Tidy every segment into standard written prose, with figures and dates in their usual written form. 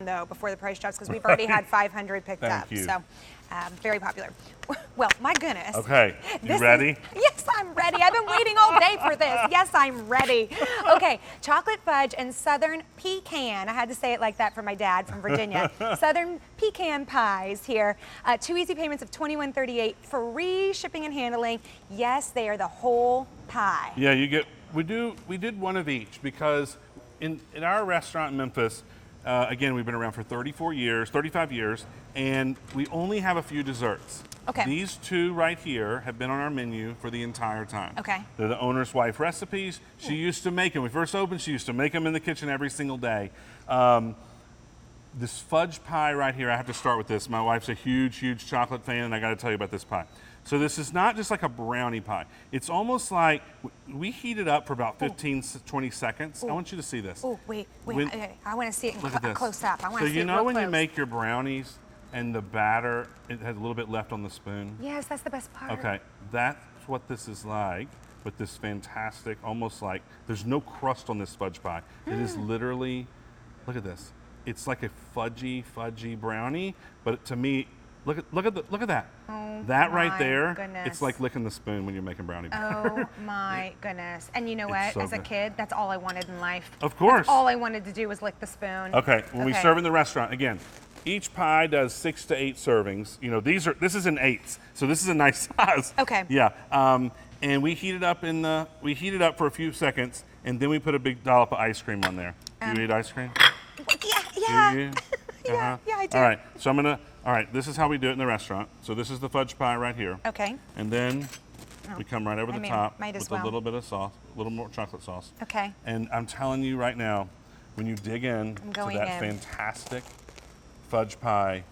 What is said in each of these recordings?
though, before the price drops, because we've already had 500 picked up. Thank you. So, very popular. Well, my goodness. Okay, you ready? Yes, I'm ready. I've been waiting all day for this. Yes, I'm ready. Okay, chocolate fudge and southern pecan. I had to say it like that for my dad from Virginia. Southern pecan pies here. 2 easy payments of $21.38, free shipping and handling. Yes, they are the whole pie. Yeah, you get, we did one of each because in our restaurant in Memphis, again, we've been around for 35 years, and we only have a few desserts. Okay. These two right here have been on our menu for the entire time. Okay. They're the owner's wife recipes. She used to make them. When we first opened, she used to make them in the kitchen every single day. This fudge pie right here, I have to start with this. My wife's a huge, huge chocolate fan, and I got to tell you about this pie. So this is not just like a brownie pie. It's almost like we heat it up for about 15, 20 seconds. I want you to see this. Oh, wait. Okay. I want to see it Look at this. close up. I want to So see it you know real when you close. make your brownies and the batter, it has a little bit left on the spoon? Yes, that's the best part. Okay, that's what this is like with this fantastic, almost like, there's no crust on this fudge pie. It is literally, look at this. It's like a fudgy brownie, but to me, look at that. Oh, that right my there, goodness. it's like licking the spoon when you're making brownie pie. Oh my goodness. And you know what? so As a good. kid, that's all I wanted in life. Of course. All I wanted to do was lick the spoon. Okay, when we serve in the restaurant, again, each pie does 6 to 8 servings. You know, this is in 8s, so this is a nice size. Okay. Yeah, and we heat it up for a few seconds, and then we put a big dollop of ice cream on there. Do you eat ice cream? Yeah. Do you? Yeah, I do. All right, so all right, this is how we do it in the restaurant. So this is the fudge pie right here. Okay. And then we come right over the top might as with well. a little bit of sauce, a little more chocolate sauce. Okay. And I'm telling you right now, when you dig in to going that in. fantastic fudge pie,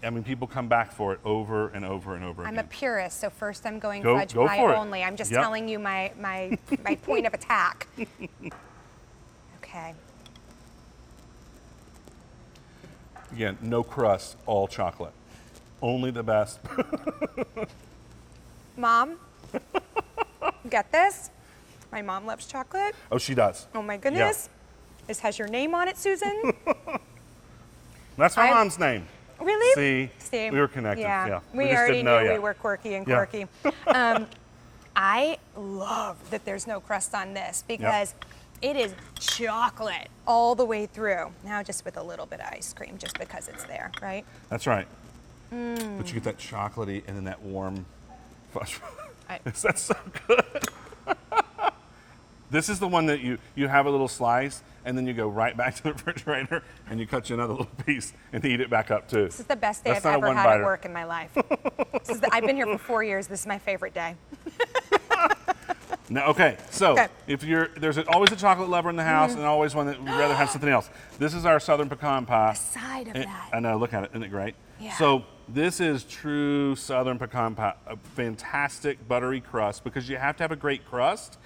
I mean, people come back for it over and over and over I'm again. a purist, so first I'm going Go fudge for pie it. only. I'm just Yep. telling you my point of attack. Okay. Again, no crust, all chocolate. Only the best. Mom, get this? My mom loves chocolate. Oh, she does. Oh my goodness. This has your name on it, Susan. That's my mom's name. Really? See, we were connected. Yeah. We We just already didn't know knew yet. we were quirky and Yeah. quirky. I love that there's no crust on this because it is chocolate all the way through. Now just with a little bit of ice cream just because it's there, right? That's right. But you get that chocolatey and then that warm fudge. That's so good. This is the one that you have a little slice and then you go right back to the refrigerator and you cut you another little piece and eat it back up too. This is the best day That's I've not a ever had one-biter. at work in my life. I've been here for 4 years. This is my favorite day. Now, okay, so Okay. if there's always a chocolate lover in the house and always one that would rather have something else. This is our southern pecan pie. Side of And- that. I know, look at it, isn't it great? Yeah. So this is true southern pecan pie, a fantastic buttery crust because you have to have a great crust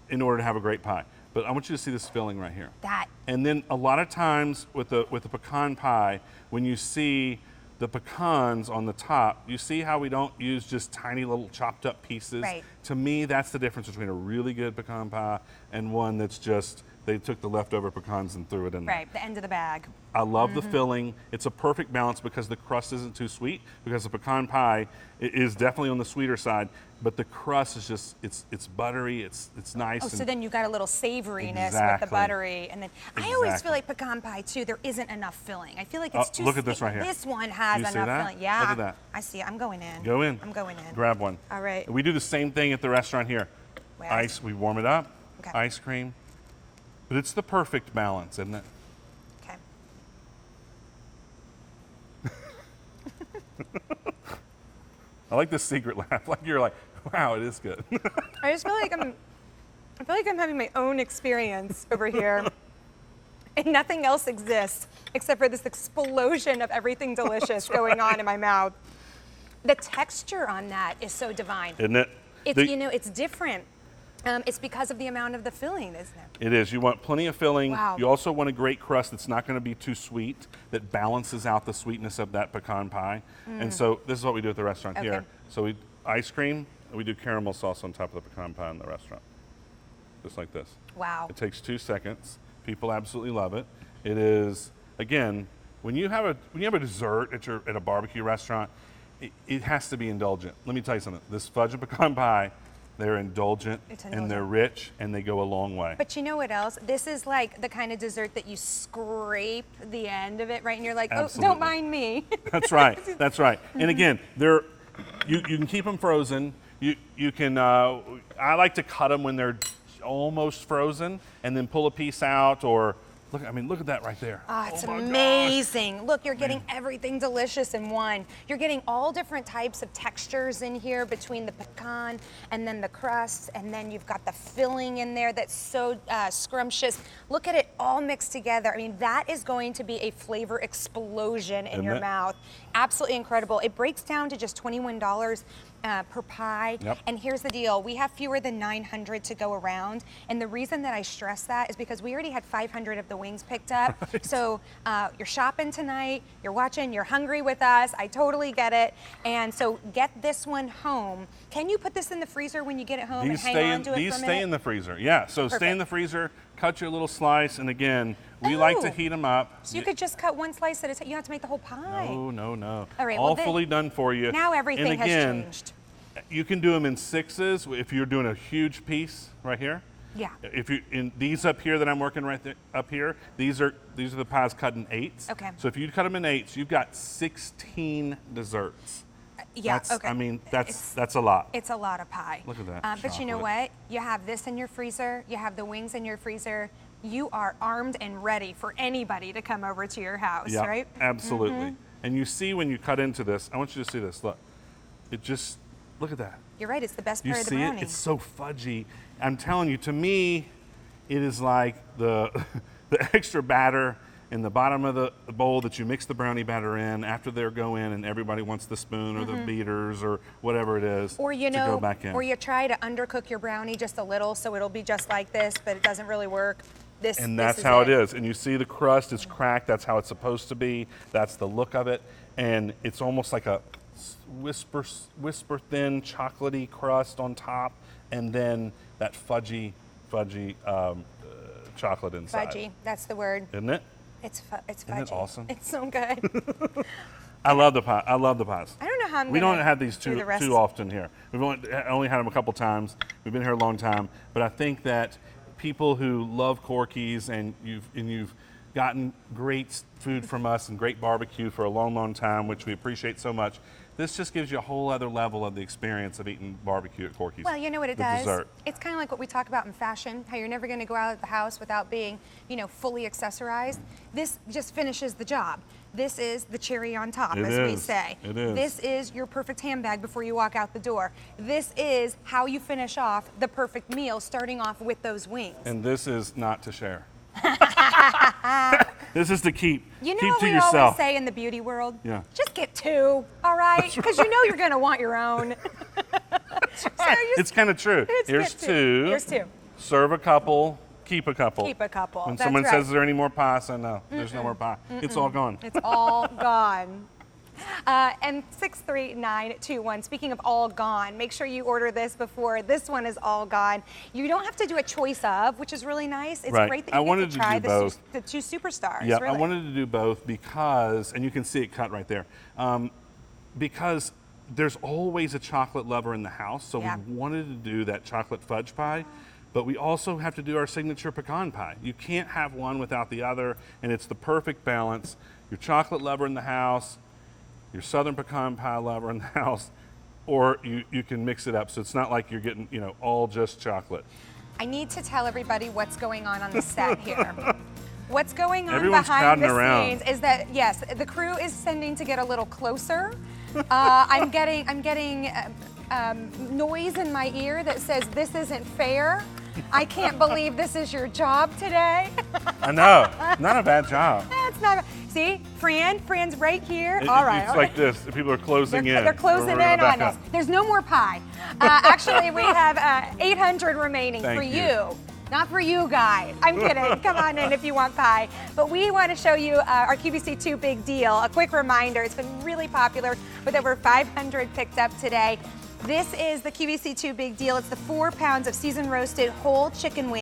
in order to have a great pie. But I want you to see this filling right here. That. And then a lot of times with the pecan pie, when you see the pecans on the top, you see how we don't use just tiny little chopped up pieces? Right. To me, that's the difference between a really good pecan pie and one that's just, they took the leftover pecans and threw it in there. Right, the end of the bag. I love the filling. It's a perfect balance because the crust isn't too sweet, because the pecan pie is definitely on the sweeter side, but the crust is just, it's buttery, it's nice. Oh, so then you got a little savoriness with Exactly. the buttery, and then I always Exactly. feel like pecan pie too. There isn't enough filling. I feel like it's too. Look at this right here. This one has You see enough that? filling. Yeah. Look at that. I see it. I'm going in. Go in. I'm going in. Grab one. All right. We do the same thing at the restaurant here. Well, Ice, we warm it up, Okay. ice cream. But it's the perfect balance, isn't it? Okay. I like this secret laugh. Like you're like, wow, it is good. I just feel like I'm having my own experience over here. And nothing else exists except for this explosion of everything delicious going on in my mouth. The texture on that is so divine. Isn't it? It's, The- you know, it's different. It's because of the amount of the filling, isn't it? It is. You want plenty of filling. Wow. You also want a great crust that's not going to be too sweet, that balances out the sweetness of that pecan pie. And so this is what we do at the restaurant Okay. here. So we ice cream, and we do caramel sauce on top of the pecan pie in the restaurant. Just like this. Wow. It takes 2 seconds. People absolutely love it. It is again, when you have a dessert at a barbecue restaurant, it has to be indulgent. Let me tell you something. This fudge and pecan pie, they're indulgent, and they're rich, and they go a long way. But you know what else? This is like the kind of dessert that you scrape the end of it, right? And you're like, Absolutely. oh, don't mind me. That's right. That's right. And again, you can keep them frozen. You can. I like to cut them when they're almost frozen, and then pull a piece out. Or look, I mean, look at that right there. Oh, it's my amazing. Look, you're getting everything delicious in one. You're getting all different types of textures in here between the pecan and then the crust, and then you've got the filling in there that's so scrumptious. Look at it all mixed together. I mean, that is going to be a flavor explosion in your mouth. Absolutely incredible. It breaks down to just $21 per pie. Yep. And here's the deal. We have fewer than 900 to go around. And the reason that I stress that is because we already had 500 of the wings picked up. Right. So you're shopping tonight, you're watching, you're hungry with us. I totally get it. And so get this one home. Can you put this in the freezer when you get it home and hang on to it for a minute? These stay in the freezer. Yeah, so perfect. Stay in the freezer, cut your little slice, and again, we like to heat them up. So you could just cut one slice at a time. You don't have to make the whole pie. No. All right, all fully done for you. Now everything has changed. You can do them in sixes if you're doing a huge piece right here. Yeah. If you in these up here that I'm working right there, up here, these are the pies cut in eights. Okay. So if you cut them in eights, you've got 16 desserts. Yeah, okay. I mean, that's a lot. It's a lot of pie. Look at that. But you know what? You have this in your freezer. You have the wings in your freezer. You are armed and ready for anybody to come over to your house, right? Absolutely. Mm-hmm. And you see when you cut into this, I want you to see this. Look, look at that. You're right. It's the best part of the brownie. brownie. It's so fudgy. I'm telling you, to me, it is like the extra batter in the bottom of the bowl that you mix the brownie batter in after they go in, and everybody wants the spoon or the beaters or whatever it is to go back in. Or you try to undercook your brownie just a little so it'll be just like this, but it doesn't really work. That's how it is. And you see the crust is cracked. That's how it's supposed to be. That's the look of it. And it's almost like a whisper thin chocolately crust on top, and then that fudgy chocolate inside. Fudgy, that's the word. Isn't it? It's fudgy. Isn't it awesome? It's so good. I love the pie. I love the pies. I don't know how we don't have these too often here. We've only had them a couple times. We've been here a long time, but I think that people who love Corky's and you've gotten great food from us and great barbecue for a long, long time, which we appreciate so much. This just gives you a whole other level of the experience of eating barbecue at Corky's. Well, you know what it does? Dessert. It's kind of like what we talk about in fashion, how you're never going to go out of the house without being, fully accessorized. This just finishes the job. This is the cherry on top, as we say. It is. This is your perfect handbag before you walk out the door. This is how you finish off the perfect meal, starting off with those wings. And this is not to share. This is to keep. You know keep what to we yourself. always say in the beauty world? Yeah. Just get two, all right? Because you know you're going to want your own. It's kind of true. Here's two. Here's two. Serve a couple. Keep a couple. Keep a couple. When That's someone right. says, "Is there any more pie?" I say, "No, there's no more pie. It's all gone." It's all gone. And 63921, speaking of all gone, make sure you order this before this one is all gone. You don't have to do a choice of, which is really nice. It's great that you get to try the two superstars. Yeah, really. I wanted to do both because, and you can see it cut right there, because there's always a chocolate lover in the house, so we wanted to do that chocolate fudge pie. But we also have to do our signature pecan pie. You can't have one without the other, and it's the perfect balance. Your chocolate lover in the house, your southern pecan pie lover in the house, or you can mix it up so it's not like you're getting, all just chocolate. I need to tell everybody what's going on the set here. What's going on Everyone's behind the crowding scenes is that, yes, the crew is tending to get a little closer. I'm getting noise in my ear that says, "This isn't fair. I can't believe this is your job today." I know, not a bad job. That's not. See, Fran's right here. All right. It's like this. People are closing in. They're closing in on us. There's no more pie. Actually, we have 800 remaining for you. Not for you guys. I'm kidding. Come on in if you want pie. But we want to show you our QVC 2 Big Deal. A quick reminder, it's been really popular with over 500 picked up today. This is the QVC 2 Big Deal. It's the 4 pounds of seasoned roasted whole chicken wings.